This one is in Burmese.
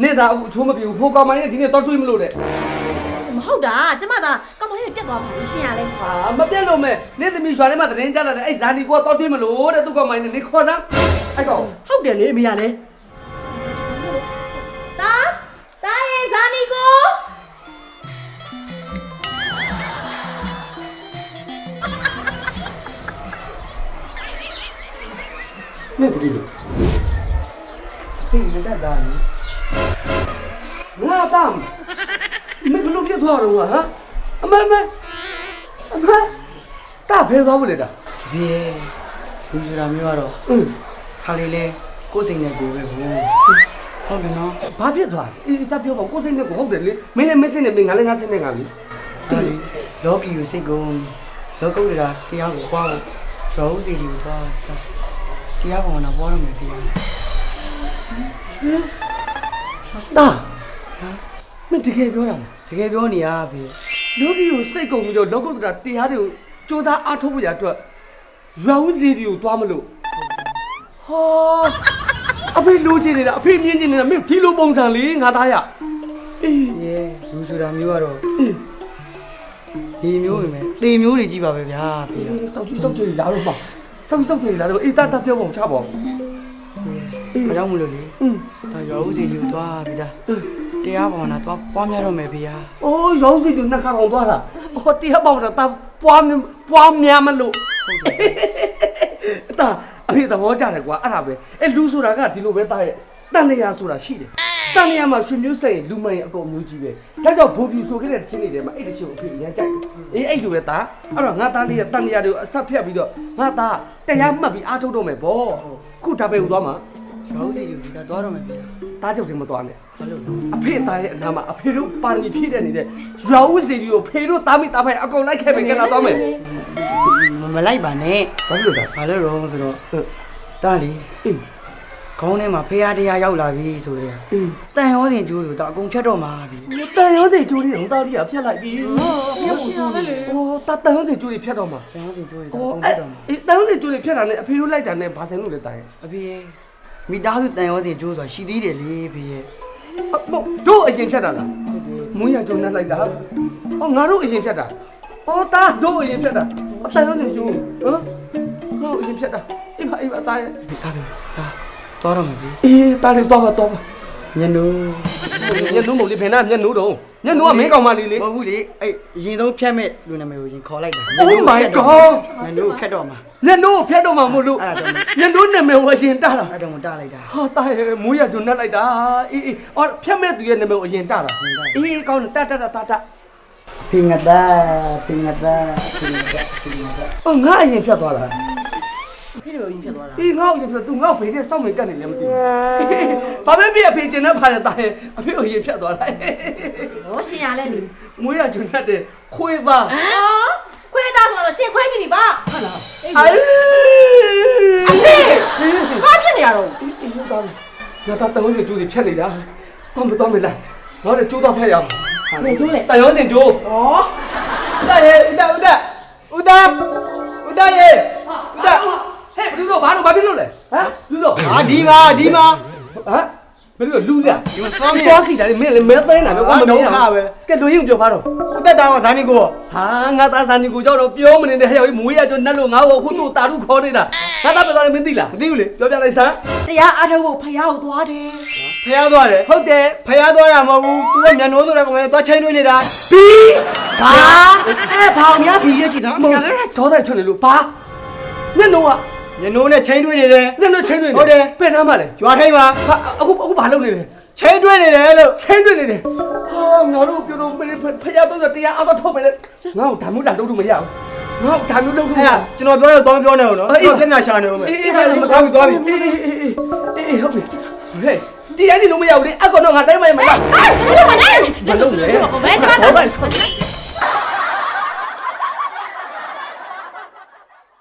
နေတာအခုအချိုးမပြေဘူးဖိုးကောင်မလေးဒီနေ့တော့တွေးမလို့တဲ့ မဟုတ်တာကျမသာကောင်းမလေးပြတ်သွားပါလို့ရှင်ရလဲ ဟာမပြတ်လို့မဲ့နေသမီးရွာထဲမှာသတင်းကြားလာတယ်အဲ့ဇာနီကတော့တွေးမလို့တဲ့သူ့ကောင်မလေးနေခေါ်တာအဲ့ကောင် ဟုတ်တယ်လေအမေရလဲ တာရဲ့ဇာနီကို နေပြီလို့ ဖေးငါတတ်တာလေ ငါတမ်းမင်းဘလို့ပြတ်သွားတော့ဟာအမတာဖဲသွားဘူးလေတာ ဖေးလူစရာမျိုးကတော့ခါလေးလဲကိုယ်စိတ်နဲ့ကိုယ်ပဲဘူးဟုတ်တယ်နော် ဘာပြတ်သွားအေးတာပြောပါကိုယ်စိတ်နဲ့ကိုဟုတ်တယ်လေမင်းလည်းမစင်းနဲ့မင်းငါလည်းငါစင်းနဲ့ငါပြီ ဒါလေလောကီကိုစိတ်ကုန်လောကုတ်ရတာတရားကိုပွားဖို့ရောဦးစီကိုပွားတရားပေါ်မှာပွားရမယ်ဖေး တာ ဟာ မင်းတကယ်ပြောတာလား တကယ်ပြောနေရဖေး လောကီကိုစိတ်ကုန်ပြီးတော့လောကုတ္တရာတရားတွေကိုစူးစမ်းအားထုတ်ဖို့ရအတွက်ရွာဦးစီတွေကိုသွားမလို့ဟာအဖေလိုချင်နေတာအဖေမြင်ချင်နေတာမင်းဒီလိုပုံစံလေးငါသားရအေး ရေလူဆိုတာမျိုးကတော့ အေး ဒီမျိုးပဲတေမျိုးတွေကြည့်ပါပဲဗျာဖေး စောက်ကြည့်စောက်ကြည့်လာတော့ပါစောက်ကြည့်လာတော့အေးတာပြောပုံချပါဦး အကြောင်းမလို့လေ อืม ဒါရောဦးစီကိုသွားပြီးသားတရားပေါ်မှာသွားပွားများတော့မယ်ဖေး အိုးရွာဦးစီတွေနှစ်ခါအောင်သွားတာဟောတရားပေါင်းတာပွားများမလို့တာအဖေသဘောကျတယ်ကွာအဲ့ဒါပဲအဲ့လူဆိုတာကဒီလိုပဲတာရဲ့တန်နေရဆိုတာရှိတယ်တန်နေရမှာရွှေမျိုးစိန်လူမိုင်အကုန်မျိုးကြီးပဲဒါကြောင့်ဘိုးပြူဆိုခဲ့တဲ့ချင်းတွေထဲမှာအဲ့တချင်းကိုအဖေအရင်ကြိုက်တယ်အေးအဲ့လိုပဲတာအဲ့တော့ငါသားလေးကတန်နေရတွေကိုအဆက်ဖြတ်ပြီးတော့ငါသားတရားမှတ်ပြီးအားထုတ်တော့မယ်ဗောခုဒါပဲဟိုသွားမှာ ရောဦးစီကိုပြီးသားသွားတော့မယ်ဖေး တားကြောက်တယ်မသွားနဲ့ ဘာလို့ အဖေသားရဲ့အနာမှာအဖေတို့ပါရမီဖြည့်တဲ့နေတဲ့ရွာဦးစီကြီးကိုဖေတို့သားမိသားဖိုင်အကုန်လိုက်ခဲ့ပဲကဲလာသွားမယ် မလိုက်ပါနဲ့ ဘာလို့လဲ ဘာလို့ရောဆိုတော့တားလီ အေး ခေါင်းထဲမှာဖေးတရားရောက်လာပြီဆိုတဲ့ အေး တန်ရောစင်ကျိုးတွေတော့အကုန်ဖြတ်တော့မှာပြီ တန်ရုံးတွေကျိုးတွေတော့တားလေးကဖြတ်လိုက်ပြီ ပြောဖို့ဆိုနေလေ ဟိုတန်ရုံးတွေကျိုးတွေဖြတ်တော့မှာ တန်ရောစင်ကျိုးတွေတော့အကုန်ဖြတ်တော့မှာ အေးတန်ရုံးတွေကျိုးတွေဖြတ်တာနဲ့အဖေတို့လိုက်တာနဲ့ဘာဆိုင်လို့လဲတားရဲ့ အဖေမိသားစုတန်ရောစင်ကျိုးဆိုတာရှိသေးတယ်လေဖေးရဲ့ တို့အရင်ဖြတ်တာလား ဟုတ်တယ် မွေးရကျုံနဲ့လိုက်တာဟောငါတို့အရင်ဖြတ်တာဟောတားတို့အရင်ဖြတ်တာအတန်ရုံးတွေကျိုးဟမ်ငါတို့အရင်ဖြတ်တာအေးပါတားရဲ့ မိသားစုဒါသွားတော့မယ်ဖေး အေးတားလေးတော့ပါ ညနိုး ညနိုးမလေးဖင်နာညနိုးတော့ညနိုးကမင်းကောင်မလေးလေ မဟုတ်ဘူးလေအဲ့ရင်ဆုံးဖြတ်မဲ့လူနာမည်ကိုရင်ခေါ်လိုက်တာ Oh my god ညနိုးဖြတ်တော့မှာ ညနိုးဖျက်တော့မှမို့လို့ အဲ့ဒါကြောင့် ညနိုးနာမည်ကိုအရင်တားတာ အဲ့ကြောင့်တားလိုက်တာ ဟာတားရဲ့မွေးရဂျွန်းနဲ့လိုက်တာအေးအော်ဖျက်မဲ့သူရဲ့နာမည်ကိုအရင်တားတာအေးကောင်းတယ်တာ ဖင်ငတာဖင်ငတာဖင်ငတာဖင်ငတာ အော်ငါအရင်ဖြတ်သွားတာ ဖေးတွေရင်ဖြတ်သွားတာ အေးငါ့ကိုအရင်ဖြတ်သူငါ့ကိုဖေးတဲ့စောင့်နေကတ်နေလည်းမသိဘူးဘာပဲပြအဖေကျင်တဲ့ဖာတဲ့တားရဲ့အဖေကိုအရင်ဖြတ်သွားတာ ဟောရှင်ရလဲလေ မွေးရဂျွန်းနဲ့ခွေးသား ခွေးသားဆိုတော့ရှင်ခွေးပြီပါ ဟုတ်လား အေး အေး ဘာဖြစ်နေရတော့ အေးရောက်သွားပြီငါသားတောင်းစင်ကျိုးတွေဖြတ်နေတာတော့မလားငါလည်းကျိုးတော့ဖက်ရအောင် နေကျိုးလေ တန်ရုံးစင်ကျိုး ဩ ဦးသားရေဦးသားရေဟဲ့ဘယ်လိုတော့ဘာလို့ဘာဖြစ်လို့လဲဟမ်လူတော့ အာဒီမှာ ဟမ်ဘယ်လိုလူလဲ ဒီမှာသွားမယ် သွားစီတာလေမင်းလည်းမဲသိနေတာပဲကွာ ဒုက္ခပဲ ကဲလူရင်ပြောပါတော့ ဦးသက်တောင်ကဇာနီကို ဟာငါသားစံကြီးကိုကြောက်တော့ပြောမနေတဲ့ဟဲ့ရောက်မွေးရကြနတ်လို့ငါ့ကိုအခုတို့တာရုခေါ်နေတာငါသားပြောတယ်မင်းသိလား မသိဘူးလေ ပြောပြလိုက်စမ်း တရားအားထုတ်ဖို့ဖယားကိုသွားတယ် ဖျားသွားတယ် ဟုတ်တယ် ဖျားသွားတာမဟုတ်ဘူး तू ကညနိုးဆိုတဲ့ကောင်မလေးသွားချင်းတွင်းနေတာ ဘီ ဘာအဲ့ဘာအများဘီရဲ့ကြည့်စမ်းအ မော မေ င် ကလည်း ဒေါသချွတ်နေလို့ဘာညနိုးက ညနိုးနဲ့ချင်းတွင်းနေတယ် ညနိုးချင်းနေ ဟုတ်တယ် ပင်နာမလဲ ကြွားထိတ်မှာ ဟာအခုဘာလုပ်နေလဲ ချင်းတွင်းနေတယ်လို့ ချင်းတွေ့နေတယ်ဟာငါတို့ပြောတော့မင်းဖယားတော့တရားအောက်ထုတ်မယ်လေငါ့ကိုဓာမျိုးလာလုပ်လို့မရဘူးငါ့ကိုဓာမျိုးလုပ်လို့မ အဲ့ ရ ဒါကျွန်တော်ပြောတော့သွားမပြောနဲ့ဟုတ်နော်ကျွန်တော်ပြန်ညာရှာနေဦးမယ် အေး သွားပြီ ဟုတ်ပြီဟုတ်ပြီဟဲ့ဒီအဲ့ဒီလုံးမရဘူးလေအကောင်တော့ငါတိုင်းမရမလား အဲ့ဒါမနိုင်ဘူးဘယ်လိုလဲဘယ်ကျမတော့